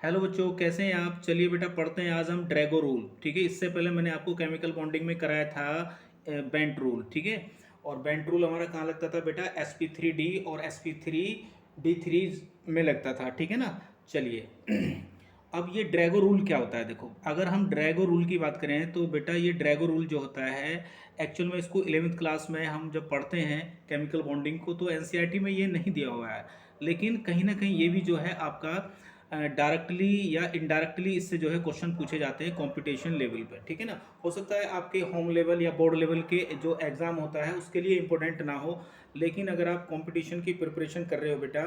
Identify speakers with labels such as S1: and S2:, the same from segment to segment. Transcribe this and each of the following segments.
S1: Hello बच्चों, कैसे हैं आप? चलिए बेटा पढ़ते हैं आज हम ड्रैगो रूल। ठीक है, इससे पहले मैंने आपको केमिकल बॉन्डिंग में कराया था बेंट रूल। ठीक है, और बेंट रूल हमारा कहाँ लगता था बेटा? sp3d और sp3d3 में लगता था। ठीक है ना। चलिए अब ये ड्रैगो रूल क्या होता है? देखो, अगर हम ड्रैगो रूल की बात करें तो बेटा ये ड्रैगो रूल जो होता है, एक्चुअल में इसको 11वीं क्लास में हम जब पढ़ते हैं केमिकल बॉन्डिंग को, तो एनसीईआरटी में ये नहीं दिया हुआ है। लेकिन कहीं ना कहीं ये भी जो है आपका डायरेक्टली या इनडायरेक्टली इससे जो है क्वेश्चन पूछे जाते हैं कंपटीशन लेवल पे। ठीक है ना। हो सकता है आपके होम लेवल या बोर्ड लेवल के जो एग्ज़ाम होता है उसके लिए इंपॉर्टेंट ना हो, लेकिन अगर आप कंपटीशन की प्रिपरेशन कर रहे हो बेटा,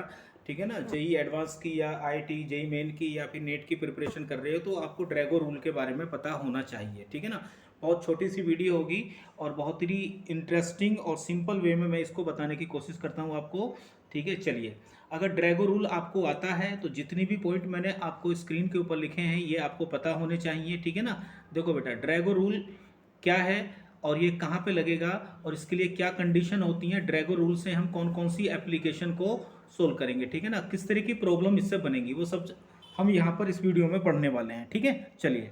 S1: ठीक है ना, जेई एडवांस की या आईटी जेई मेन की या फिर नेट की प्रिपरेशन कर रहे हो, तो आपको ड्रैगो रूल के बारे में पता होना चाहिए। ठीक है ना। बहुत छोटी सी वीडियो होगी और बहुत ही इंटरेस्टिंग और सिंपल वे में मैं इसको बताने की कोशिश करता हूँ आपको। ठीक है, चलिए। अगर ड्रैगो रूल आपको आता है तो जितनी भी पॉइंट मैंने आपको स्क्रीन के ऊपर लिखे हैं ये आपको पता होने चाहिए। ठीक है ना। देखो बेटा, ड्रैगो रूल क्या है और ये कहाँ पे लगेगा और इसके लिए क्या कंडीशन होती हैं, ड्रैगो रूल से हम कौन कौन सी एप्लीकेशन को सोल्व करेंगे, ठीक है ना, किस तरह की प्रॉब्लम इससे बनेगी, वो सब हम यहाँ पर इस वीडियो में पढ़ने वाले हैं। ठीक है, चलिए।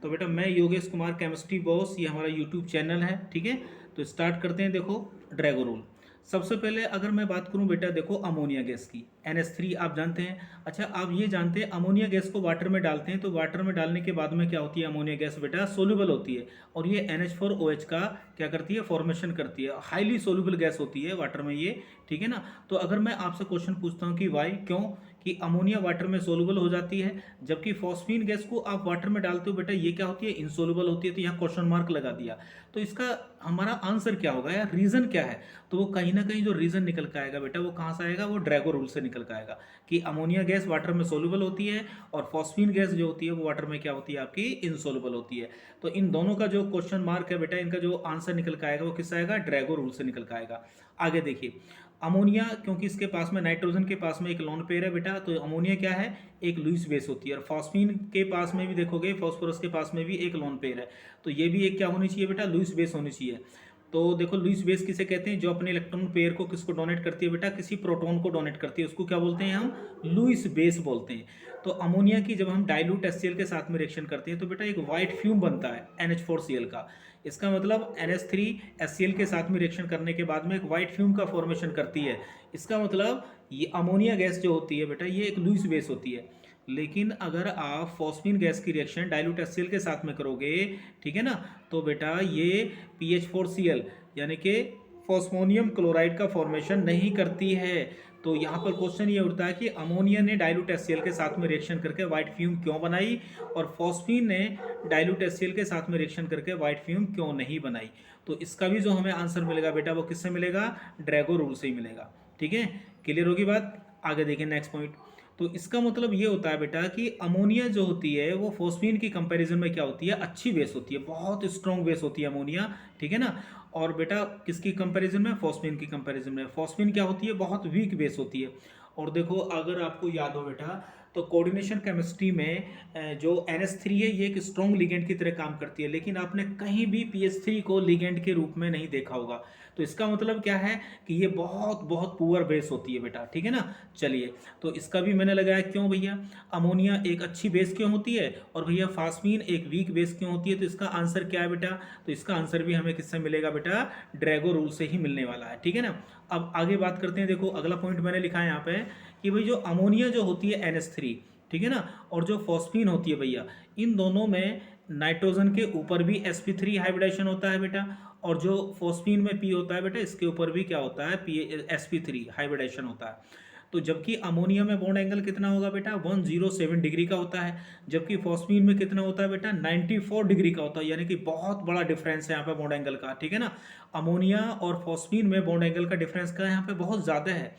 S1: तो बेटा मैं योगेश कुमार केमिस्ट्री बॉस, ये हमारा यूट्यूब चैनल है। ठीक है, तो स्टार्ट करते हैं। देखो ड्रैगो रूल, सबसे पहले अगर मैं बात करूं बेटा, देखो अमोनिया गैस की, NH3 आप जानते हैं। अच्छा, आप ये जानते हैं अमोनिया गैस को वाटर में डालते हैं तो वाटर में डालने के बाद में क्या होती है? अमोनिया गैस बेटा सोल्यूबल होती है और ये NH4OH का क्या करती है? फॉर्मेशन करती है। हाईली सोल्यूबल गैस होती है वाटर में ये। ठीक है ना। तो अगर मैं आपसे क्वेश्चन पूछता हूँ कि वाई, क्यों कि अमोनिया वाटर में सोल्यूबल हो जाती है, जबकि फॉस्फीन गैस को आप वाटर में डालते हो बेटा, ये क्या होती है? इनसोल्यूबल होती है। तो यहाँ क्वेश्चन मार्क लगा दिया। तो इसका हमारा आंसर क्या होगा या रीजन क्या है? तो वो कहीं ना कहीं जो रीजन निकल के आएगा बेटा, वो कहाँ से आएगा? वो ड्रैगो रूल से निकल के आएगा कि अमोनिया गैस वाटर में सोल्यूबल होती है और फॉस्फीन गैस जो होती है वो वाटर में क्या होती है? आपकी इनसोल्यूबल होती है। तो इन दोनों का जो क्वेश्चन मार्क है बेटा, इनका जो आंसर निकल के आएगा वो किससे आएगा? ड्रैगो रूल से निकल के आएगा। आगे देखिए, अमोनिया क्योंकि इसके पास में नाइट्रोजन के पास में एक लोन पेयर है बेटा, तो अमोनिया क्या है? एक लुईस बेस होती है। और फॉस्फीन के पास में भी देखोगे, फॉस्फोरस के पास में भी एक लोन पेयर है, तो ये भी एक क्या होनी चाहिए बेटा? लुईस बेस होनी चाहिए। तो देखो लुईस बेस किसे कहते हैं? जो अपने इलेक्ट्रॉन पेयर को किसको डोनेट करती है बेटा? किसी प्रोटॉन को डोनेट करती है, उसको क्या बोलते हैं हम? लुईस बेस बोलते हैं। तो अमोनिया की जब हम डाइल्यूट HCl के साथ में रिएक्शन करते हैं तो बेटा एक वाइट फ्यूम बनता है NH4Cl का। इसका मतलब NH3HCl के साथ में रिएक्शन करने के बाद में एक वाइट फ्यूम का फॉर्मेशन करती है। इसका मतलब ये अमोनिया गैस जो होती है बेटा, ये एक लुईस बेस होती है। लेकिन अगर आप फॉस्फीन गैस की रिएक्शन डाइल्यूट HCl के साथ में करोगे, ठीक है ना, तो बेटा ये PH4Cl यानी कि फॉस्फोनियम क्लोराइड का फॉर्मेशन नहीं करती है। तो यहाँ पर क्वेश्चन ये उठता है कि अमोनिया ने डाइल्यूट HCl के साथ में रिएक्शन करके व्हाइट फ्यूम क्यों बनाई और फॉस्फीन ने डाइल्यूट HCl के साथ में रिएक्शन करके व्हाइट फ्यूम क्यों नहीं बनाई? तो इसका भी जो हमें आंसर मिलेगा बेटा, वो किससे मिलेगा? ड्रैगो रूल से ही मिलेगा। ठीक है, क्लियर होगी बात? आगे देखिए नेक्स्ट पॉइंट। तो इसका मतलब ये होता है बेटा कि अमोनिया जो होती है वो फॉस्फीन की कंपैरिजन में क्या होती है? अच्छी बेस होती है, बहुत स्ट्रॉन्ग बेस होती है अमोनिया। ठीक है ना। और बेटा किसकी कंपैरिजन में? फॉस्फीन की कंपैरिजन में। फॉस्फीन क्या होती है? बहुत वीक बेस होती है। और देखो अगर आपको याद हो बेटा, तो कोऑर्डिनेशन केमिस्ट्री में जो NH3 है ये एक स्ट्रॉन्ग लिगेंड की तरह काम करती है, लेकिन आपने कहीं भी PH3 को लिगेंड के रूप में नहीं देखा होगा। तो इसका मतलब क्या है कि ये बहुत बहुत पुअर बेस होती है बेटा। ठीक है ना। चलिए, तो इसका भी मैंने लगाया। क्यों भैया? अमोनिया एक अच्छी बेस क्यों होती है और भैया फास्मीन एक वीक बेस क्यों होती है? तो इसका आंसर क्या है बेटा? तो इसका आंसर भी हमें किससे मिलेगा बेटा? ड्रैगो रूल से ही मिलने वाला है। ठीक है ना। अब आगे बात करते हैं। देखो अगला पॉइंट मैंने लिखा है यहाँ पे कि भाई जो अमोनिया जो होती है NH3, ठीक है ना, और जो फॉस्फीन होती है भैया, इन दोनों में नाइट्रोजन के ऊपर भी sp3 हाइब्रिडेशन होता है बेटा, और जो फॉस्फीन में P होता है बेटा, इसके ऊपर भी क्या होता है? sp3 हाइब्रिडेशन होता है। तो जबकि अमोनिया में बॉन्ड एंगल कितना होगा बेटा? 107 डिग्री का होता है, जबकि फॉस्फीन में कितना होता है बेटा? 94 डिग्री का होता है, यानी कि बहुत बड़ा डिफरेंस है यहाँ पे बॉन्ड एंगल का। ठीक है ना। अमोनिया और फॉस्फीन में बॉन्ड एंगल का डिफरेंस का यहाँ पे बहुत ज़्यादा है।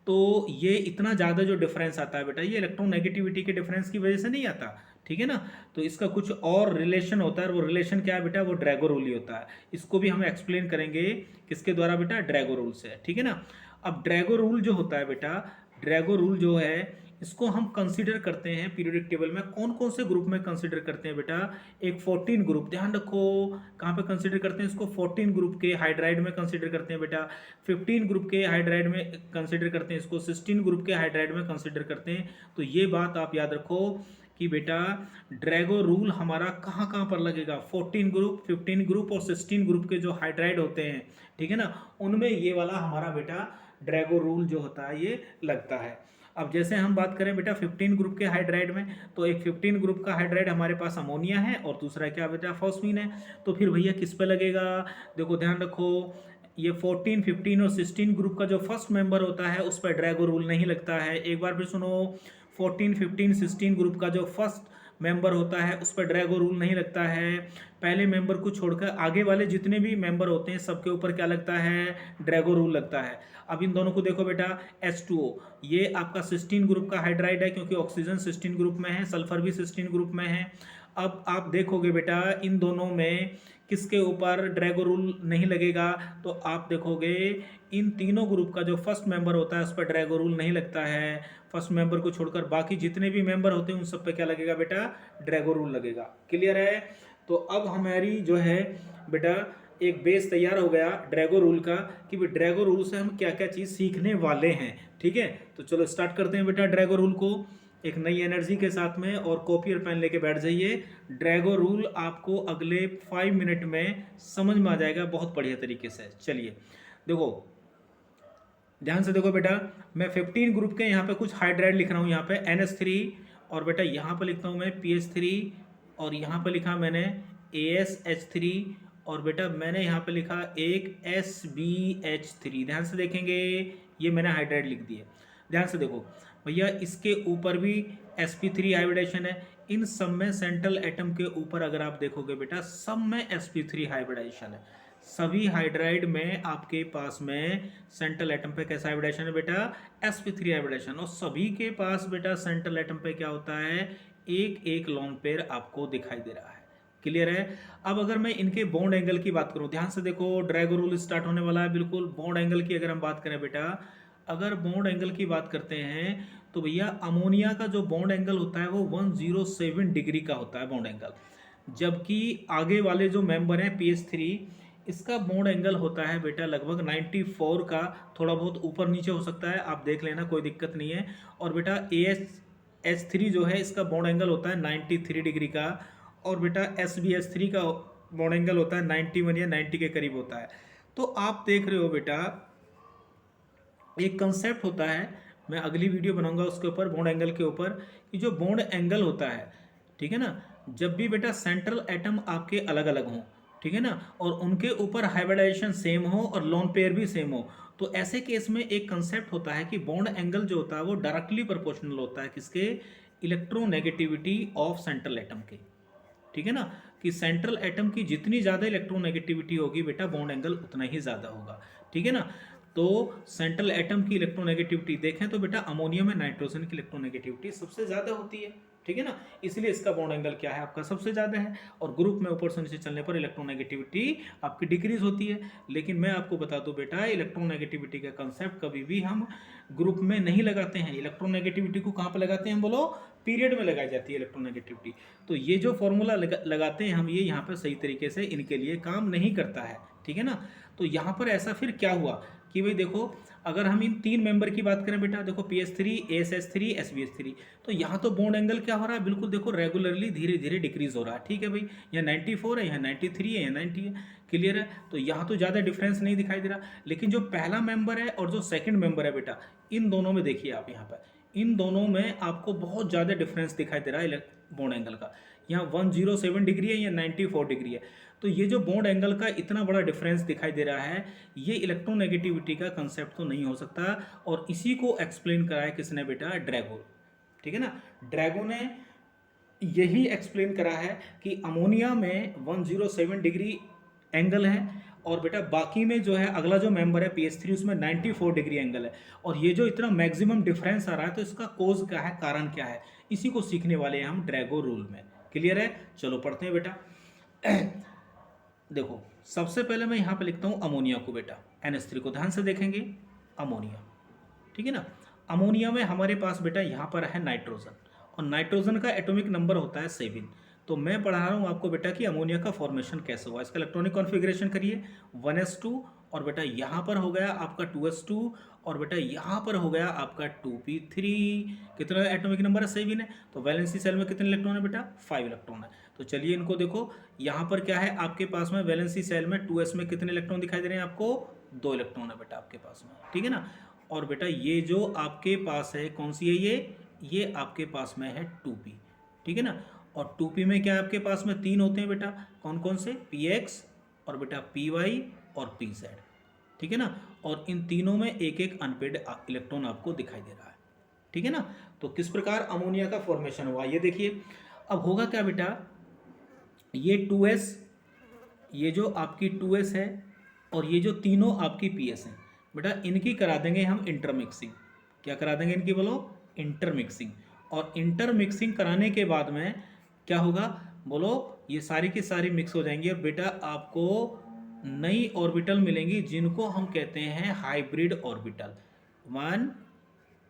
S1: तो ये इतना ज़्यादा जो डिफरेंस आता है बेटा, ये इलेक्ट्रोनेगेटिविटी के डिफरेंस की वजह से नहीं आता। ठीक है ना। तो इसका कुछ और रिलेशन होता है, और वो रिलेशन क्या है बेटा? वो ड्रैगो रूल ही होता है। इसको भी हम एक्सप्लेन करेंगे किसके द्वारा बेटा? ड्रैगो रूल से। ठीक है ना। अब ड्रैगो रूल जो होता है बेटा, ड्रैगो रूल जो है इसको हम कंसीडर करते हैं पीरियोडिक टेबल में। कौन कौन से ग्रुप में कंसीडर करते हैं बेटा? एक 14 ग्रुप, ध्यान रखो कहाँ पे कंसीडर करते हैं इसको, 14 ग्रुप के हाइड्राइड में कंसीडर करते हैं बेटा, 15 ग्रुप के हाइड्राइड में कंसीडर करते हैं इसको, 16 ग्रुप के हाइड्राइड में कंसीडर करते हैं। तो ये बात आप याद रखो कि बेटा ड्रैगो रूल हमारा कहाँ कहाँ पर लगेगा, 14 ग्रुप, 15 ग्रुप और 16 ग्रुप के जो हाइड्राइड होते हैं, ठीक है ना, उनमें ये वाला हमारा बेटा ड्रैगो रूल जो होता है ये लगता है। अब जैसे हम बात करें बेटा 15 ग्रुप के हाइड्राइड में, तो एक 15 ग्रुप का हाइड्राइड हमारे पास अमोनिया है और दूसरा क्या बेटा फॉस्फीन है। तो फिर भैया किस पे लगेगा? देखो ध्यान रखो, ये 14, 15 और 16 ग्रुप का जो फर्स्ट मेंबर होता है उस पर ड्रैगो रूल नहीं लगता है। एक बार फिर सुनो, 14, 15, 16 ग्रुप का जो फर्स्ट मेंबर होता है उस पर ड्रैगो रूल नहीं लगता है। पहले मेंबर को छोड़कर आगे वाले जितने भी मेंबर होते हैं सबके ऊपर क्या लगता है? ड्रैगो रूल लगता है। अब इन दोनों को देखो बेटा, H2O ये आपका 16 ग्रुप का हाइड्राइड है क्योंकि ऑक्सीजन 16 ग्रुप में है, सल्फर भी 16 ग्रुप में है। अब आप देखोगे बेटा इन दोनों में किसके ऊपर ड्रैगो रूल नहीं लगेगा, तो आप देखोगे इन तीनों ग्रुप का जो फर्स्ट मेंबर होता है उस पर ड्रैगो रूल नहीं लगता है। फर्स्ट मेंबर को छोड़कर बाकी जितने भी मेंबर होते हैं उन सब पे क्या लगेगा बेटा? ड्रैगो रूल लगेगा। क्लियर है? तो अब हमारी जो है बेटा एक बेस तैयार हो गया ड्रैगो रूल का कि भाई ड्रैगो रूल से हम क्या क्या चीज़ सीखने वाले हैं। ठीक है, तो चलो स्टार्ट करते हैं बेटा ड्रैगो रूल को एक नई एनर्जी के साथ में, और कॉपी और पेन लेके बैठ जाइए। ड्रैगो रूल आपको अगले 5 मिनट में समझ में आ जाएगा बहुत बढ़िया तरीके से। चलिए देखो, ध्यान से देखो बेटा, मैं 15 ग्रुप के यहाँ पे कुछ हाइड्राइड लिख रहा हूँ, यहाँ पे NH3, और बेटा यहाँ पे लिखता हूँ मैं PH3, और यहाँ पे लिखा मैंने ASH3, और बेटा मैंने यहाँ पे लिखा एक SbH3। ध्यान से देखेंगे, ये मैंने हाइड्राइड लिख दिए। ध्यान से देखो भैया, इसके ऊपर भी sp3 हाइब्रिडाइजेशन है। इन सब में सेंट्रल एटम के ऊपर अगर आप देखोगे बेटा, सब में sp3 हाइब्रिडाइजेशन है। सभी हाइड्राइड में आपके पास में सेंट्रल एटम पे कैसा हाइब्रिडाइजेशन है बेटा? sp3 hybridisation. और सभी के पास बेटा सेंट्रल एटम पे क्या होता है? एक एक लोन पेयर आपको दिखाई दे रहा है। क्लियर है? अब अगर मैं इनके बॉन्ड एंगल की बात करूं, ध्यान से देखो, ड्रैगो रूल स्टार्ट होने वाला है बिल्कुल। बॉन्ड एंगल की अगर हम बात करें बेटा, अगर बॉन्ड एंगल की बात करते हैं तो भैया अमोनिया का जो बॉन्ड एंगल होता है वो 107 डिग्री का होता है बॉन्ड एंगल, जबकि आगे वाले जो मेंबर हैं PH3, इसका बॉन्ड एंगल होता है बेटा लगभग 94 का, थोड़ा बहुत ऊपर नीचे हो सकता है, आप देख लेना, कोई दिक्कत नहीं है। और बेटा ASH3 जो है इसका बॉन्ड एंगल होता है 93 डिग्री का, और बेटा SbH3 का बॉन्ड एंगल होता है 91 या 90 के करीब होता है। तो आप देख रहे हो बेटा एक कंसेप्ट होता है, मैं अगली वीडियो बनाऊंगा उसके ऊपर बॉन्ड एंगल के ऊपर, कि जो बॉन्ड एंगल होता है, ठीक है ना, जब भी बेटा सेंट्रल एटम आपके अलग अलग हों, ठीक है ना, और उनके ऊपर हाइब्रिडाइजेशन सेम हो और लोन पेयर भी सेम हो, तो ऐसे केस में एक कंसेप्ट होता है कि बॉन्ड एंगल जो होता है वो डायरेक्टली प्रोपोर्शनल होता है किसके? इलेक्ट्रोनेगेटिविटी ऑफ सेंट्रल एटम के। ठीक है ना, कि सेंट्रल एटम की जितनी ज़्यादा इलेक्ट्रोनेगेटिविटी होगी बेटा बॉन्ड एंगल उतना ही ज़्यादा होगा। ठीक है ना, तो सेंट्रल एटम की इलेक्ट्रोनेगेटिविटी देखें तो बेटा अमोनियम में नाइट्रोजन की इलेक्ट्रोनेगेटिविटी सबसे ज़्यादा होती है। ठीक है ना, इसलिए इसका बॉन्ड एंगल क्या है आपका? सबसे ज़्यादा है। और ग्रुप में ऊपर से नीचे चलने पर इलेक्ट्रोनेगेटिविटी आपकी डिक्रीज होती है। लेकिन मैं आपको बता दूं बेटा, इलेक्ट्रोनेगेटिविटी का कंसेप्ट कभी भी हम ग्रुप में नहीं लगाते हैं। इलेक्ट्रोनेगेटिविटी को कहाँ पर लगाते हैं बोलो? पीरियड में लगाई जाती है इलेक्ट्रोनेगेटिविटी। तो ये जो फॉर्मूला लगाते हैं हम, ये यहाँ पर सही तरीके से इनके लिए काम नहीं करता है। ठीक है ना, तो यहाँ पर ऐसा फिर क्या हुआ कि भाई देखो, अगर हम इन 3 मेंबर की बात करें बेटा, देखो PH3, ASH3, SbH3, तो यहाँ तो बॉन्ड एंगल क्या हो रहा है? बिल्कुल देखो रेगुलरली धीरे धीरे डिक्रीज हो रहा है। ठीक है भाई, यहाँ 94 है, यहाँ 93 है, यहाँ 90 है। क्लियर है? तो यहाँ तो ज़्यादा डिफरेंस नहीं दिखाई दे रहा। लेकिन जो पहला मेंबर है और जो सेकंड मेंबर है बेटा, इन दोनों में देखिए आप, यहाँ पर इन दोनों में आपको बहुत ज़्यादा डिफरेंस दिखाई दे रहा है बॉन्ड एंगल का। यहाँ 107 डिग्री है, यहाँ 94 डिग्री है। तो ये जो बॉन्ड एंगल का इतना बड़ा डिफरेंस दिखाई दे रहा है, ये इलेक्ट्रोनेगेटिविटी का कंसेप्ट तो नहीं हो सकता। और इसी को एक्सप्लेन कराया किसने बेटा? ड्रैगो। ठीक है ना, ड्रैगो ने यही एक्सप्लेन करा है कि अमोनिया में 107 डिग्री एंगल है, और बेटा बाकी में जो है अगला जो मेंबर है PH3, उसमें 94 डिग्री एंगल है। और ये जो इतना मैक्सिमम डिफरेंस आ रहा है, तो इसका कोज क्या है, कारण क्या है, इसी को सीखने वाले हैं हम ड्रैगो रूल में। क्लियर है? चलो पढ़ते हैं बेटा। देखो, सबसे पहले मैं यहाँ पे लिखता हूँ अमोनिया को बेटा, NH3 को। ध्यान से देखेंगे, अमोनिया। ठीक है ना, अमोनिया में हमारे पास बेटा यहाँ पर है नाइट्रोजन, और नाइट्रोजन का एटॉमिक नंबर होता है 7। तो मैं पढ़ा रहा हूँ आपको बेटा कि अमोनिया का फॉर्मेशन कैसे हुआ। इसका इलेक्ट्रॉनिक कॉन्फ़िगरेशन करिए 1s2, और बेटा यहाँ पर हो गया आपका 2s2, और बेटा यहाँ पर हो गया आपका 2p3। कितना एटॉमिक नंबर है? 7 है। तो वैलेंसी सेल में कितने इलेक्ट्रॉन है बेटा? 5 इलेक्ट्रॉन है। तो चलिए इनको देखो, यहाँ पर क्या है आपके पास में वैलेंसी सेल में 2s में कितने इलेक्ट्रॉन दिखाई दे रहे हैं आपको? 2 इलेक्ट्रॉन है बेटा आपके पास में, ठीक है ना। और बेटा ये जो आपके पास है कौन सी है? ये आपके पास में है 2p, ठीक है ना। और 2p में क्या है आपके पास में? 3 होते हैं बेटा, कौन कौन से? px, और बेटा py और pz, ठीक है ना। और इन तीनों में एक एक अनपेड इलेक्ट्रॉन आपको दिखाई दे रहा है, ठीक है ना। तो किस प्रकार अमोनिया का फॉर्मेशन हुआ ये देखिए। अब होगा क्या बेटा, ये 2s, ये जो आपकी 2s है, और ये जो तीनों आपकी ps हैं बेटा, इनकी करा देंगे हम इंटरमिक्सिंग। क्या करा देंगे इनकी? बोलो, इंटरमिक्सिंग। और इंटरमिक्सिंग कराने के बाद में क्या होगा? बोलो, ये सारी की सारी मिक्स हो जाएंगी, और बेटा आपको नई ऑर्बिटल मिलेंगी जिनको हम कहते हैं हाइब्रिड ऑर्बिटल। 1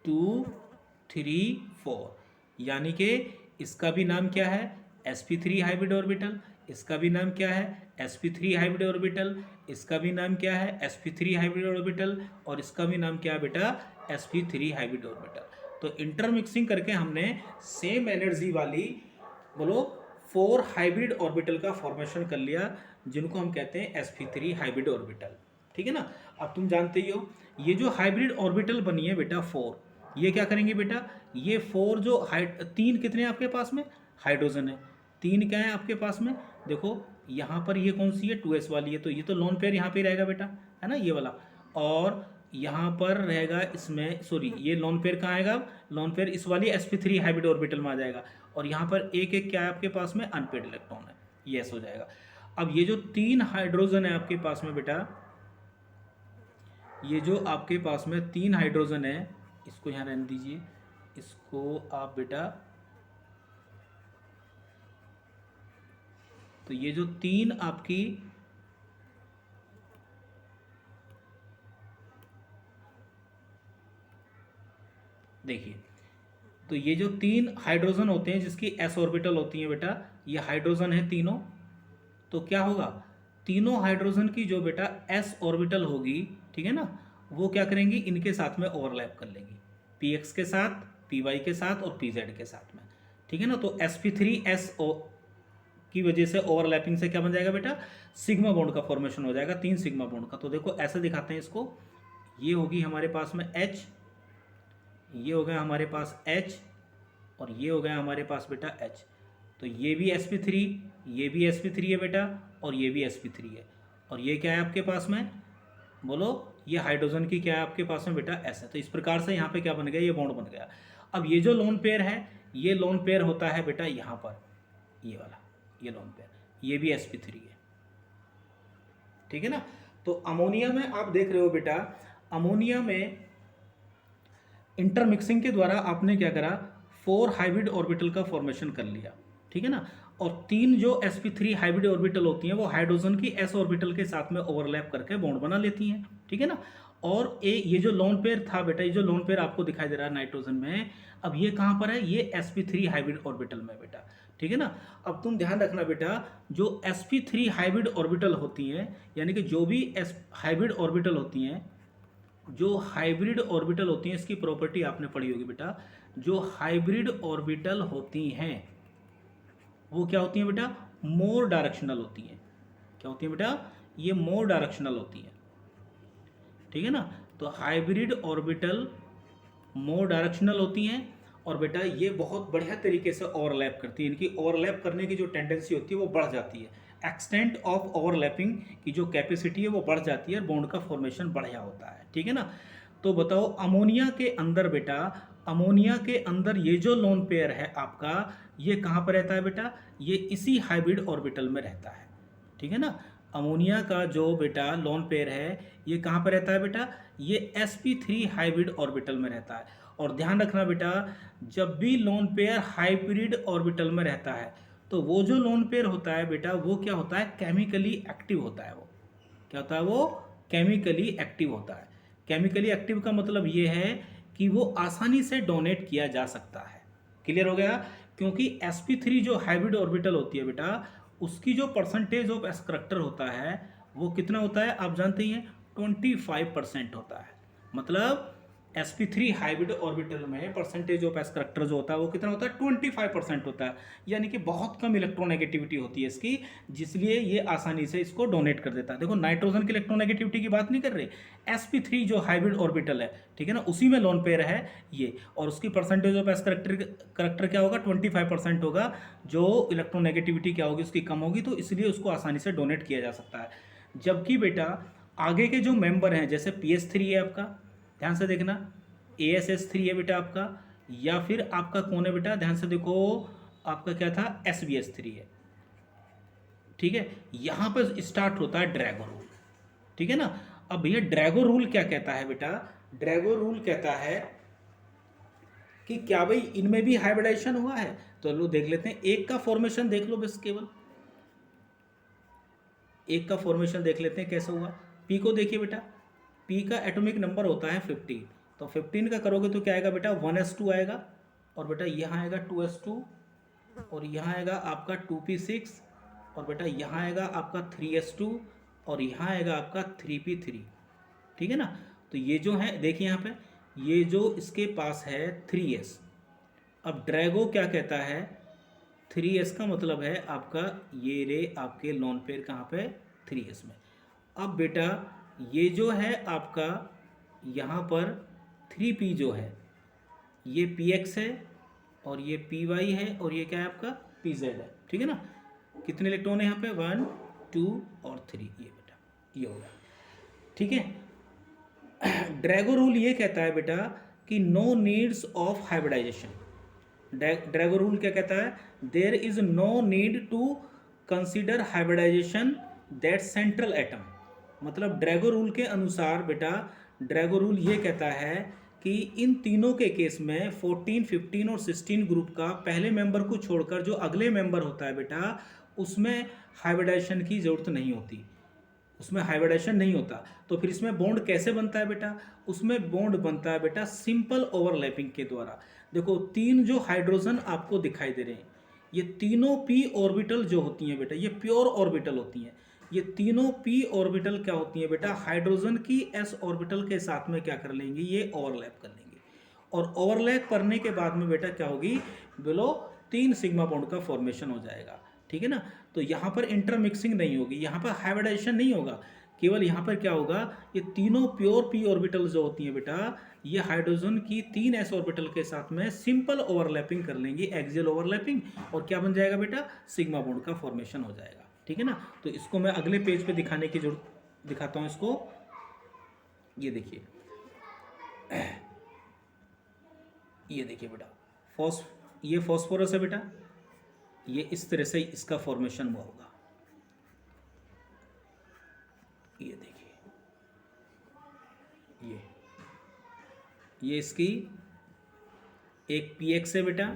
S1: 2 3 4, यानी कि इसका भी नाम क्या है? sp3 hybrid orbital. इसका भी नाम क्या है? sp3 hybrid orbital. इसका भी नाम क्या है? sp3 hybrid orbital. और इसका भी नाम क्या है बेटा? sp3 hybrid orbital. तो इंटरमिक्सिंग करके हमने सेम एनर्जी वाली, बोलो, 4 हाइब्रिड ऑर्बिटल का फॉर्मेशन कर लिया, जिनको हम कहते हैं sp3 हाइब्रिड ऑर्बिटल, ठीक है ना। अब तुम जानते ही हो, ये जो हाइब्रिड ऑर्बिटल बनी है बेटा 4, ये क्या करेंगे बेटा? ये 4 जो 3 कितने हैं आपके पास में? हाइड्रोजन है। 3 क्या है आपके पास में? देखो यहाँ पर ये कौन सी है? 2s वाली है, तो ये तो लोन पेयर यहाँ पे रहेगा बेटा, है ना, ये वाला। और यहाँ पर रहेगा इसमें, सॉरी, ये लोन पेयर कहाँ आएगा? लोन पेयर इस वाली sp3 हाइब्रिड ऑर्बिटल में आ जाएगा। और यहाँ पर एक एक क्या है आपके पास में? अनपेड इलेक्ट्रॉन है, ये ऐसा हो जाएगा। अब ये जो 3 हाइड्रोजन है आपके पास में बेटा, ये जो आपके पास में 3 हाइड्रोजन है, इसको यहाँ रहने दीजिए, इसको आप बेटा, तो ये जो 3 आपकी, देखिए, तो ये जो 3 हाइड्रोजन होते हैं जिसकी s ऑर्बिटल होती है बेटा, ये हाइड्रोजन है तीनों। तो क्या होगा? तीनों हाइड्रोजन की जो बेटा s ऑर्बिटल होगी, ठीक है ना, वो क्या करेंगी? इनके साथ में ओवरलैप कर लेंगी, px के साथ, py के साथ और pz के साथ में, ठीक है ना। तो sp3s की वजह से ओवरलैपिंग से क्या बन जाएगा बेटा? सिग्मा बॉन्ड का फॉर्मेशन हो जाएगा, 3 सिग्मा बॉन्ड का। तो देखो ऐसे दिखाते हैं इसको, ये होगी हमारे पास में H, ये हो गया हमारे पास H, और ये हो गया हमारे पास बेटा H। तो ये भी sp3, ये भी sp3 है बेटा, और ये भी sp3 है। और ये क्या है आपके पास में? बोलो, ये हाइड्रोजन की क्या है आपके पास में बेटा? s है। तो इस प्रकार से यहाँ पे क्या बन गया? ये बॉन्ड बन गया। अब ये जो लोन पेयर है, ये लोन पेयर होता है बेटा यहाँ पर, ये वाला, ये लोन पेयर, ये भी sp3 है, ठीक है ना। तो अमोनिया में आप देख रहे हो बेटा, अमोनिया में इंटरमिक्सिंग के द्वारा आपने क्या करा? 4 हाइब्रिड ऑर्बिटल का फॉर्मेशन कर लिया, ठीक है ना। और 3 जो sp3 हाइब्रिड ऑर्बिटल होती हैं वो हाइड्रोजन की s ऑर्बिटल के साथ में ओवरलैप करके बॉन्ड बना लेती हैं, ठीक है ना। और ये जो लोन पेयर था बेटा, ये जो लोन पेयर आपको दिखाई दे रहा है नाइट्रोजन में, अब ये कहाँ पर है? ये sp3 हाइब्रिड ऑर्बिटल में बेटा, ठीक है ना। अब तुम ध्यान रखना बेटा, जो sp3 हाइब्रिड ऑर्बिटल होती हैं, यानी कि जो भी हाइब्रिड ऑर्बिटल होती हैं, जो हाइब्रिड ऑर्बिटल होती हैं, इसकी प्रॉपर्टी आपने पढ़ी होगी बेटा, जो हाइब्रिड ऑर्बिटल होती हैं वो क्या होती हैं बेटा? मोर डायरेक्शनल होती हैं। क्या होती हैं बेटा? ये मोर डायरेक्शनल होती हैं, ठीक है ना। तो हाइब्रिड ऑर्बिटल मोर डायरेक्शनल होती हैं, और बेटा ये बहुत बढ़िया तरीके से ओवरलैप करती है। इनकी ओवरलैप करने की जो टेंडेंसी होती है वो बढ़ जाती है, एक्सटेंट ऑफ ओवरलैपिंग की जो कैपेसिटी है वो बढ़ जाती है, बॉन्ड का फॉर्मेशन बढ़िया होता है, ठीक है ना। तो बताओ, अमोनिया के अंदर बेटा, अमोनिया के अंदर ये जो लोन पेयर है आपका, ये कहाँ पर रहता है बेटा? ये इसी हाइब्रिड ऑर्बिटल में रहता है, ठीक है ना। अमोनिया का जो बेटा लोन पेयर है, ये कहाँ पर रहता है बेटा? ये sp3 हाइब्रिड ऑर्बिटल में रहता है। और ध्यान रखना बेटा, जब भी लोन पेयर हाइब्रिड ऑर्बिटल में रहता है, तो वो जो लोन पेयर होता है बेटा, वो क्या होता है? केमिकली एक्टिव होता है। वो क्या होता है? वो केमिकली एक्टिव होता है। केमिकली एक्टिव का मतलब ये है कि वो आसानी से डोनेट किया जा सकता है। क्लियर हो गया? क्योंकि sp3 जो हाइब्रिड ऑर्बिटल होती है बेटा, उसकी जो परसेंटेज ऑफ एस करेक्टर होता है वो कितना होता है आप जानते ही हैं, 25% होता है। मतलब sp3 हाइब्रिड ऑर्बिटल में परसेंटेज ऑफ एस करेक्टर जो होता है वो कितना होता है, 25% होता है। यानी कि बहुत कम इलेक्ट्रोनेगेटिविटी होती है इसकी, जिसलिए ये आसानी से इसको डोनेट कर देता है। देखो नाइट्रोजन की इलेक्ट्रोनेगेटिविटी की बात नहीं कर रहे, sp3 जो हाइब्रिड ऑर्बिटल है, ठीक है ना, उसी में लोन पेयर है ये, और उसकी परसेंटेज ऑफ एस करेक्टर क्या होगा, 25% होगा। जो इलेक्ट्रोनेगेटिविटी क्या होगी उसकी कम होगी, तो इसलिए उसको आसानी से डोनेट किया जा सकता है। जबकि बेटा आगे के जो मेंबर हैं, जैसे ph3 है आपका, ध्यान से देखना, ASH3 है बेटा आपका, या फिर आपका कौन है बेटा, ध्यान से देखो, आपका क्या था, SBH3 है। ठीक है, यहां पर स्टार्ट होता है ड्रैगो रूल। ठीक है ना। अब भैया ड्रैगो रूल क्या कहता है बेटा, ड्रैगो रूल कहता है कि क्या भाई इनमें भी हाइब्रिडाइजेशन हुआ है। तो लो देख लेते हैं, एक का फॉर्मेशन देख लो बस, केवल एक का फॉर्मेशन देख लेते हैं कैसे हुआ। पी को देखिए बेटा, पी का एटॉमिक नंबर होता है 15, तो 15 का करोगे तो क्या आएगा बेटा, 1s2 आएगा, और बेटा यहाँ आएगा 2s2, और यहाँ आएगा आपका 2p6, और बेटा यहाँ आएगा आपका 3s2, और यहाँ आएगा आपका 3p3। ठीक है ना। तो ये जो है देखिए यहाँ पे, ये जो इसके पास है 3s। अब ड्रैगो क्या कहता है, 3s का मतलब है आपका ये रे आपके लोन पेयर कहाँ पे, 3s में। अब बेटा ये जो है आपका यहाँ पर 3p जो है ये px है, और ये py है, और ये क्या है आपका pz है। ठीक है ना। कितने इलेक्ट्रॉन है यहाँ पे, 1 2 और 3, ये बेटा ये हो गया। ठीक है। ड्रैगो रूल ये कहता है बेटा कि no needs of hybridization. Drago rule क्या कहता है, there is no need to consider hybridization that central atom. मतलब ड्रैगो रूल के अनुसार बेटा, ड्रैगो रूल ये कहता है कि इन तीनों के केस में 14, 15 और 16 ग्रुप का पहले मेंबर को छोड़कर जो अगले मेंबर होता है बेटा, उसमें हाइब्रिडाइजेशन की जरूरत नहीं होती, उसमें हाइब्रिडाइजेशन नहीं होता। तो फिर इसमें बॉन्ड कैसे बनता है बेटा, उसमें बॉन्ड बनता है बेटा सिंपल ओवरलैपिंग के द्वारा। देखो तीन जो हाइड्रोजन आपको दिखाई दे रहे हैं, ये तीनों p ऑर्बिटल जो होती हैं बेटा, ये प्योर ऑर्बिटल होती हैं। ये तीनों p ऑर्बिटल क्या होती हैं बेटा, हाइड्रोजन की s ऑर्बिटल के साथ में क्या कर लेंगी, ये ओवरलैप कर लेंगी, और ओवरलैप करने के बाद में बेटा क्या होगी, बोलो 3 सिग्मा बॉन्ड का फॉर्मेशन हो जाएगा। ठीक है ना। तो यहाँ पर इंटरमिक्सिंग नहीं होगी, यहाँ पर हाइब्रिडाइजेशन नहीं होगा, केवल यहाँ पर क्या होगा, ये तीनों प्योर p ऑर्बिटल जो होती हैं बेटा, ये हाइड्रोजन की 3 s ऑर्बिटल के साथ में सिंपल ओवरलैपिंग कर लेंगी, एक्सियल ओवरलैपिंग, और क्या बन जाएगा बेटा, सिग्मा बॉन्ड का फॉर्मेशन हो जाएगा। ठीक है ना। तो इसको मैं अगले पेज पे दिखाने की जरूरत दिखाता हूँ इसको। ये देखिए, ये देखिए बेटा, ये फॉस्फोरस है बेटा, ये इस तरह से इसका फॉर्मेशन हुआ होगा। ये देखिए, ये इसकी एक px है बेटा,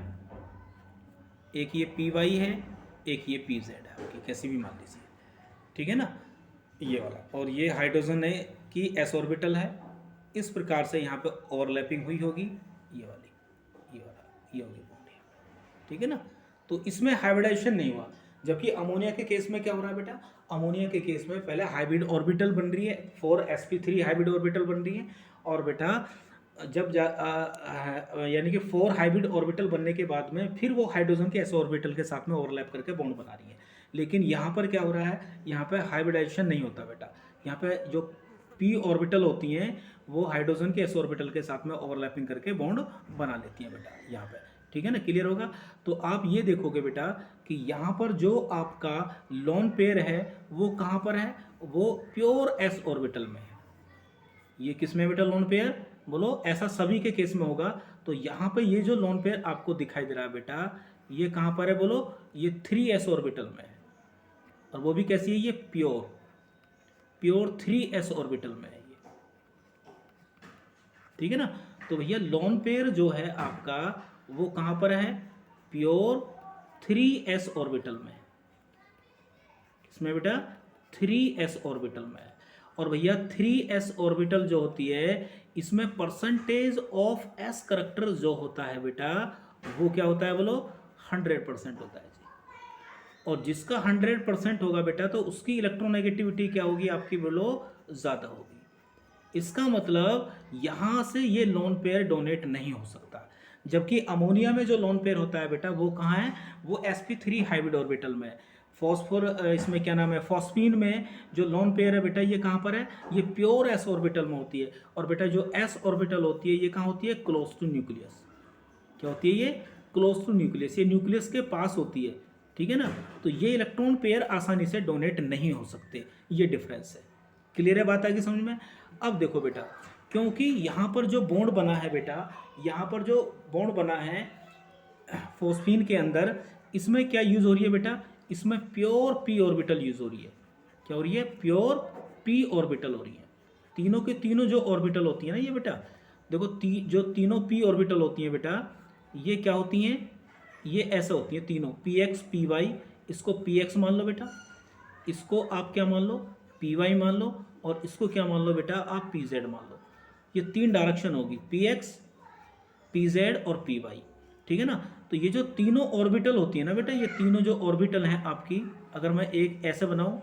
S1: एक ये py है, एक ये pz है आपकी, कैसी भी मान लीजिए। ठीक है ना, ये वाला, और ये हाइड्रोजन है की s ऑर्बिटल है। इस प्रकार से यहाँ पे ओवरलैपिंग हुई होगी, ये वाली, ये वाला, ये होगी बॉन्ड। ठीक है ना। तो इसमें हाइब्रिडाइजेशन नहीं हुआ। जबकि अमोनिया के केस में क्या हो रहा है बेटा, अमोनिया के केस में पहले हाइब्रिड ऑर्बिटल बन रही है, 4sp3 हाइब्रिड ऑर्बिटल बन रही है, और बेटा जब यानी कि 4 हाइब्रिड ऑर्बिटल बनने के बाद में फिर वो हाइड्रोजन के s ऑर्बिटल के साथ में ओवरलैप करके बॉन्ड बना रही है। लेकिन यहाँ पर क्या हो रहा है, यहाँ पे हाइब्रिडाइजेशन नहीं होता बेटा। यहाँ पे जो p ऑर्बिटल होती हैं वो हाइड्रोजन के s ऑर्बिटल के साथ में ओवरलैपिंग करके बॉन्ड बना लेती हैं बेटा यहाँ पे। ठीक है ना, क्लियर होगा। तो आप ये देखोगे बेटा कि यहाँ पर जो आपका लोन पेयर है वो कहाँ पर है, वो प्योर s ऑर्बिटल में है। ये किस में बेटा लोन पेयर, बोलो, ऐसा सभी के केस में होगा। तो यहाँ पे ये जो लोन पेयर आपको दिखाई दे रहा है बेटा, ये कहाँ पर है, बोलो, ये 3s ऑर्बिटल में है, और वो भी कैसी है, ये प्योर 3s ऑर्बिटल में है ये। ठीक है ना। तो भैया लोन पेयर जो है आपका वो कहाँ पर है, प्योर 3s ऑर्बिटल में। इसमें बेटा 3s ऑर्बिटल में है। और भैया 3s ऑर्बिटल जो होती है इसमें परसेंटेज ऑफ s करेक्टर जो होता है बेटा वो क्या होता है बोलो 100% होता है जी। और जिसका 100% होगा बेटा तो उसकी इलेक्ट्रोनेगेटिविटी क्या होगी आपकी बोलो ज़्यादा होगी। इसका मतलब यहाँ से ये लोन पेयर डोनेट नहीं हो सकता। जबकि अमोनिया में जो लोन पेयर होता है बेटा वो कहाँ है, वो sp3 हाइब्रिड ऑर्बिटल में है। फॉस्फोर इसमें क्या नाम है फॉस्फीन में जो लोन पेयर है बेटा ये कहाँ पर है, ये प्योर s ऑर्बिटल में होती है। और बेटा जो s ऑर्बिटल होती है ये कहाँ होती है, क्लोज टू न्यूक्लियस। क्या होती है ये, क्लोज टू न्यूक्लियस, ये न्यूक्लियस के पास होती है, ठीक है ना। तो ये इलेक्ट्रॉन पेयर आसानी से डोनेट नहीं हो सकते, ये डिफरेंस है। क्लियर है बात आगे समझ में। अब देखो बेटा, क्योंकि यहाँ पर जो बॉन्ड बना है बेटा, यहाँ पर जो बॉन्ड बना है फॉस्फीन के अंदर, इसमें क्या यूज़ हो रही है बेटा, इसमें प्योर p ऑर्बिटल यूज़ हो रही है। क्या हो रही है, प्योर p ऑर्बिटल हो रही है। तीनों के तीनों जो ऑर्बिटल होती है ना ये बेटा, देखो जो तीनों p ऑर्बिटल होती हैं बेटा, ये क्या होती हैं, ये ऐसा होती है तीनों, px py। इसको px मान लो बेटा, इसको आप क्या मान लो, py मान लो, और इसको क्या मान लो बेटा आप pz मान लो। ये तीन डायरेक्शन होगी, px pz और py, ठीक है ना। तो ये जो तीनों ऑर्बिटल होती है ना बेटा, ये तीनों जो ऑर्बिटल हैं आपकी, अगर मैं एक ऐसे बनाऊं,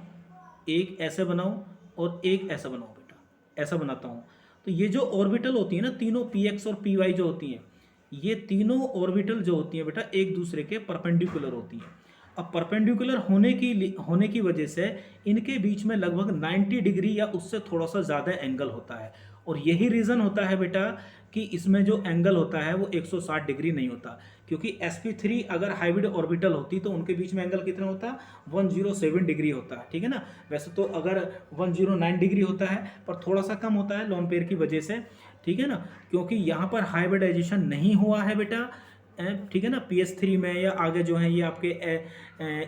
S1: एक ऐसे बनाऊं और एक ऐसे बनाऊं बेटा, ऐसा बनाता हूं, तो ये जो ऑर्बिटल होती है ना तीनों px और py जो होती हैं, ये तीनों ऑर्बिटल जो होती हैं बेटा एक दूसरे के परपेंडिकुलर होती हैं। अब परपेंडिकुलर होने की वजह से इनके बीच में लगभग 90 डिग्री या उससे थोड़ा सा ज़्यादा एंगल होता है। और यही रीज़न होता है बेटा कि इसमें जो एंगल होता है वो 160 डिग्री नहीं होता, क्योंकि sp3 अगर हाइब्रिड ऑर्बिटल होती तो उनके बीच में एंगल कितना होता, 107 डिग्री होता है, ठीक है ना। वैसे तो अगर 109 डिग्री होता है, पर थोड़ा सा कम होता है लोन पेयर की वजह से, ठीक है ना, क्योंकि यहाँ पर हाइब्रिडाइजेशन नहीं हुआ है बेटा, ठीक है ना। PS3 में या आगे जो है ये आपके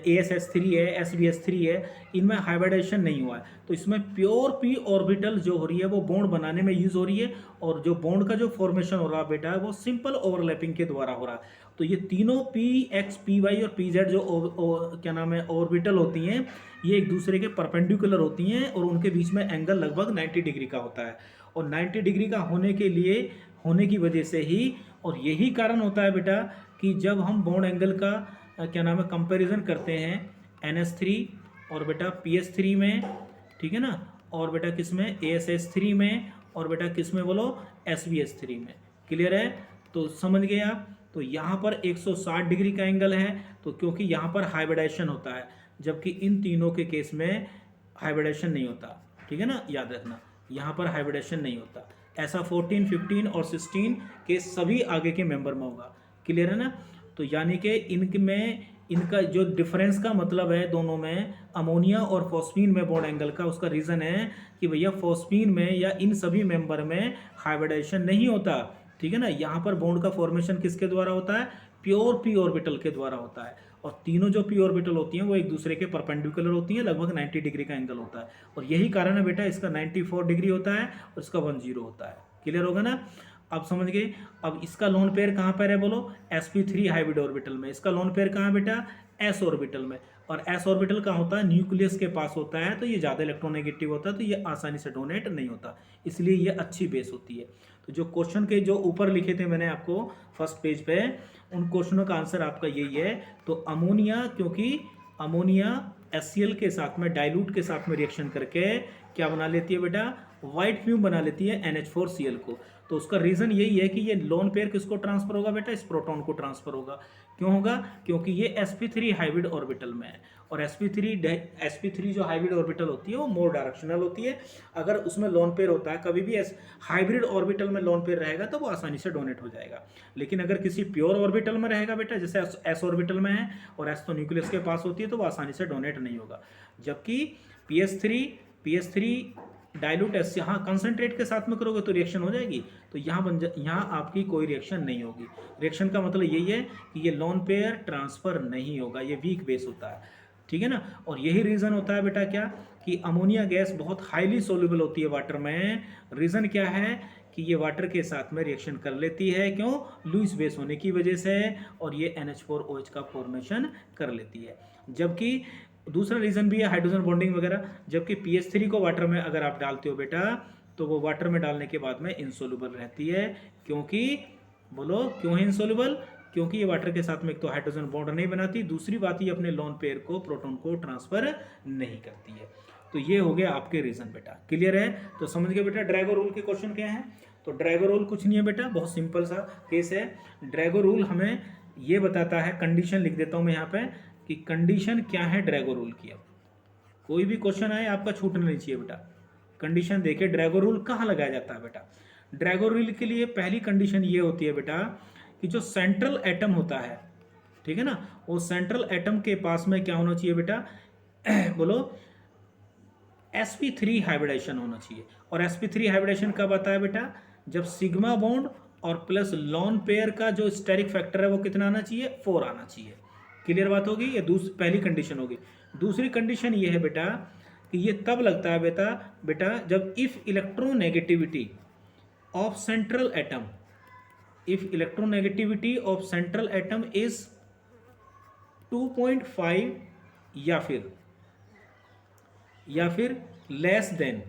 S1: ASS3 है, SBS3 है, इनमें हाइब्रिडाइजेशन नहीं हुआ है। तो इसमें प्योर p ऑर्बिटल जो हो रही है वो बॉन्ड बनाने में यूज़ हो रही है, और जो बॉन्ड का जो फॉर्मेशन हो रहा है बेटा वो सिंपल ओवरलैपिंग के द्वारा हो रहा है। तो ये तीनों px py और pz जो क्या नाम है ऑर्बिटल होती हैं, ये एक दूसरे के परपेंडिकुलर होती हैं और उनके बीच में एंगल लगभग 90 डिग्री का होता है। और 90 डिग्री का होने की वजह से ही, और यही कारण होता है बेटा कि जब हम बॉन्ड एंगल का क्या नाम है कंपैरिजन करते हैं NH3 और बेटा PS3 में, ठीक है ना, और बेटा किस में ASS3 में, और बेटा किस में बोलो SBS3 में। क्लियर है, तो समझ गए आप। तो यहाँ पर 160 डिग्री का एंगल है, तो क्योंकि यहाँ पर हाइब्रिडाइजेशन होता है, जबकि इन तीनों के केस में हाइब्रिडाइजेशन नहीं होता, ठीक है ना, याद रखना यहाँ पर हाइब्रिडेशन नहीं होता। ऐसा 14, 15 और 16 के सभी आगे के मेंबर में होगा। क्लियर है ना। तो यानी कि इनका जो डिफरेंस का मतलब है दोनों में, अमोनिया और फॉस्फीन में बॉन्ड एंगल का, उसका रीज़न है कि भैया फॉस्फीन में या इन सभी मेंबर में हाइब्रिडाइजेशन नहीं होता, ठीक है ना। यहाँ पर बॉन्ड का फॉर्मेशन किसके द्वारा होता है, प्योर p ऑर्बिटल के द्वारा होता है। और तीनों जो p ऑर्बिटल होती हैं वो एक दूसरे के परपेंडिकुलर होती हैं, लगभग 90 डिग्री का एंगल होता है। और यही कारण है बेटा इसका 94 डिग्री होता है और इसका 10 होता है। क्लियर होगा ना, अब समझ गए। अब इसका लोन पेयर कहाँ पर है बोलो, sp3 हाइब्रिड ऑर्बिटल में। इसका लोन पेयर कहाँ है बेटा, s ऑर्बिटल में। और s ऑर्बिटल कहाँ होता है, न्यूक्लियस के पास होता है, तो ये ज़्यादा इलेक्ट्रोनेगेटिव होता है, तो ये आसानी से डोनेट नहीं होता, इसलिए ये अच्छी बेस होती है। तो जो क्वेश्चन के जो ऊपर लिखे थे मैंने आपको फर्स्ट पेज पे, उन क्वेश्चनों का आंसर आपका यही है। तो अमोनिया, क्योंकि अमोनिया HCl के साथ में डाइल्यूट के साथ में रिएक्शन करके क्या बना लेती है बेटा, वाइट फ्यूम बना लेती है NH4Cl को। तो उसका रीज़न यही है कि ये लोन पेयर किसको ट्रांसफर होगा बेटा, इस प्रोटॉन को ट्रांसफर होगा। क्यों होगा, क्योंकि ये sp3 हाइब्रिड ऑर्बिटल में है, और sp3 जो हाइब्रिड ऑर्बिटल होती है वो मोर डायरेक्शनल होती है। अगर उसमें लोन पेयर होता है, कभी भी हाइब्रिड ऑर्बिटल में लोन पेयर रहेगा तो वो आसानी से डोनेट हो जाएगा। लेकिन अगर किसी प्योर ऑर्बिटल में रहेगा बेटा, जैसे s ऑर्बिटल में है और s तो न्यूक्लियस के पास होती है, तो वो आसानी से डोनेट नहीं होगा। जबकि PS3 डाइल्यूट एस, यहाँ कंसनट्रेट के साथ में करोगे तो रिएक्शन हो जाएगी, तो यहाँ आपकी कोई रिएक्शन नहीं होगी। रिएक्शन का मतलब यही है कि ये लोन पेयर ट्रांसफर नहीं होगा, ये वीक बेस होता है, ठीक है ना। और यही रीज़न होता है बेटा क्या, कि अमोनिया गैस बहुत हाईली सोल्यूबल होती है वाटर में। रीज़न क्या है कि कि ये वाटर के साथ में रिएक्शन कर लेती है, क्यों? लुईस बेस होने की वजह से, और ये NH4OH का फॉर्मेशन कर लेती है। जबकि दूसरा रीज़न भी है हाइड्रोजन बॉन्डिंग वगैरह, जबकि PH3 को वाटर में अगर आप डालते हो बेटा तो वो वाटर में डालने के बाद में इनसोल्यूबल रहती है। क्योंकि बोलो क्यों है इनसोल्यूबल? क्योंकि ये वाटर के साथ में एक तो हाइड्रोजन बॉन्ड नहीं बनाती, दूसरी बात ये अपने लोन पेयर को, प्रोटॉन को ट्रांसफर नहीं करती है। तो ये हो गया आपके रीजन बेटा। क्लियर है? तो समझ गए बेटा ड्रैगो रूल के क्वेश्चन क्या है। तो ड्रैगो रूल कुछ नहीं है बेटा, बहुत सिंपल सा केस है। ड्रैगो रूल हमें ये बताता है, कंडीशन लिख देता हूँ मैं यहाँ पे कि कंडीशन क्या है ड्रैगो रूल की। अब कोई भी क्वेश्चन आए आपका छूटना नहीं चाहिए बेटा। कंडीशन देखे ड्रैगो रूल कहाँ लगाया जाता है बेटा। ड्रैगो रूल के लिए पहली कंडीशन ये होती है बेटा कि जो सेंट्रल एटम होता है, ठीक है ना, वो सेंट्रल एटम के पास में क्या होना चाहिए बेटा बोलो sp3 हाइब्रिडाइजेशन होना चाहिए। और sp3 हाइब्रिडाइजेशन कब आता है बेटा? जब सिग्मा बॉन्ड और प्लस लॉन पेयर का जो स्टेरिक फैक्टर है वो कितना आना चाहिए? 4 आना चाहिए। क्लियर बात होगी? ये पहली कंडीशन होगी। दूसरी कंडीशन ये है बेटा कि ये तब लगता है बेटा जब if electronegativity of central atom, if electronegativity of central atom is 2.5 या फिर लेस देन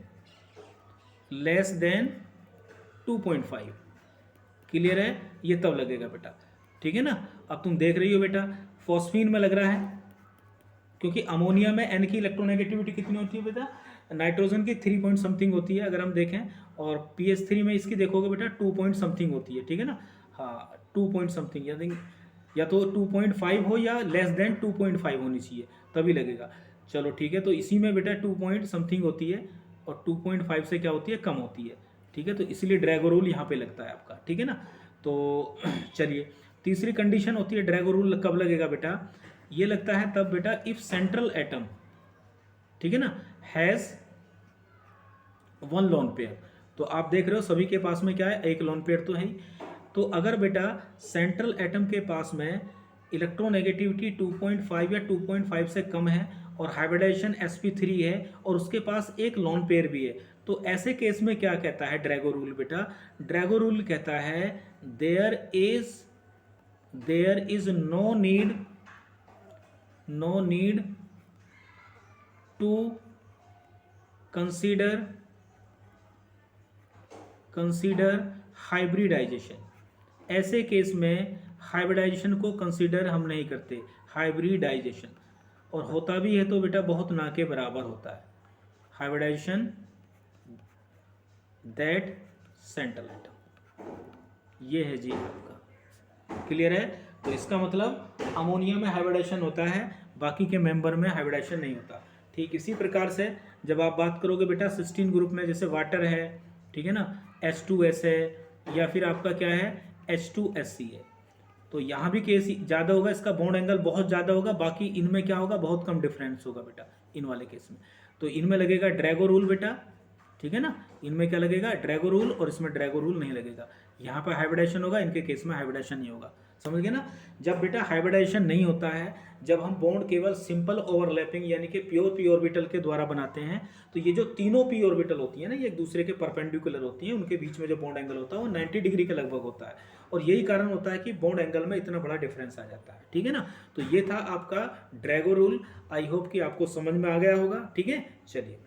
S1: 2.5। क्लियर है? ये तब लगेगा बेटा, ठीक है ना। अब तुम देख रही हो बेटा फॉस्फीन में लग रहा है, क्योंकि अमोनिया में N की इलेक्ट्रोनेगेटिविटी कितनी होती है बेटा? नाइट्रोजन की 3 पॉइंट समथिंग होती है अगर हम देखें, और PH3 में इसकी देखोगे बेटा 2 पॉइंट समथिंग होती है, ठीक है ना। हाँ 2 पॉइंट समथिंग, या तो 2.5 हो या लेस देन 2.5 होनी चाहिए तभी लगेगा। चलो ठीक है, तो इसी में बेटा 2 पॉइंट समथिंग होती है और 2.5 से क्या होती है? कम होती है, ठीक है। तो इसलिए ड्रैगो रूल यहाँ पे लगता है आपका, ठीक है ना। तो चलिए तीसरी कंडीशन होती है ड्रैगो रूल कब लगेगा बेटा? ये लगता है तब बेटा इफ सेंट्रल एटम, ठीक है ना, हैज 1 लोन पेयर। तो आप देख रहे हो सभी के पास में क्या है? एक लोन पेयर तो है ही। तो अगर बेटा सेंट्रल एटम के पास में इलेक्ट्रोनेगेटिविटी 2.5 या 2.5 से कम है और हाइब्रिडाइजेशन sp3 है और उसके पास एक लोन पेयर भी है, तो ऐसे केस में क्या कहता है ड्रैगो रूल बेटा? ड्रैगो रूल कहता है there is no need to consider hybridization. ऐसे केस में हाइब्रिडाइजेशन को कंसीडर हम नहीं करते, हाइब्रिडाइजेशन, और होता भी है तो बेटा बहुत ना के बराबर होता है हाइब्रिडाइजेशन दैट सेंट्रल एटम। ये है जी आपका। क्लियर है? तो इसका मतलब अमोनिया में हाइब्रिडाइजेशन होता है, बाकी के मेंबर में हाइब्रिडाइजेशन नहीं होता। ठीक इसी प्रकार से जब आप बात करोगे बेटा सिस्टीन ग्रुप में, जैसे वाटर है, ठीक है ना, H2S है, या फिर आपका क्या है H2SC है, तो यहाँ भी केस ज़्यादा होगा, इसका बॉन्ड एंगल बहुत ज़्यादा होगा, बाकी इनमें क्या होगा? बहुत कम डिफरेंस होगा बेटा इन वाले केस में। तो इनमें लगेगा ड्रैगो रूल बेटा, ठीक है ना। इनमें क्या लगेगा? ड्रैगो रूल, और इसमें ड्रैगो रूल नहीं लगेगा। यहाँ पर हाइब्रिडाइजेशन होगा, इनके केस में हाइब्रिडाइजेशन नहीं होगा। समझ गए ना? जब बेटा हाइब्रिडाइजेशन नहीं होता है, जब हम बॉन्ड केवल सिंपल ओवरलैपिंग यानी कि प्योर पी ऑर्बिटल के द्वारा बनाते हैं, तो ये जो तीनों पी ऑर्बिटल होती है ना, ये एक दूसरे के परपेंडिकुलर होती हैं, उनके बीच में जो बॉन्ड एंगल होता है वो 90 डिग्री के लगभग होता है, और यही कारण होता है कि बॉन्ड एंगल में इतना बड़ा डिफरेंस आ जाता है, ठीक है ना। तो ये था आपका ड्रैगो रूल। आई होप कि आपको समझ में आ गया होगा, ठीक है। चलिए।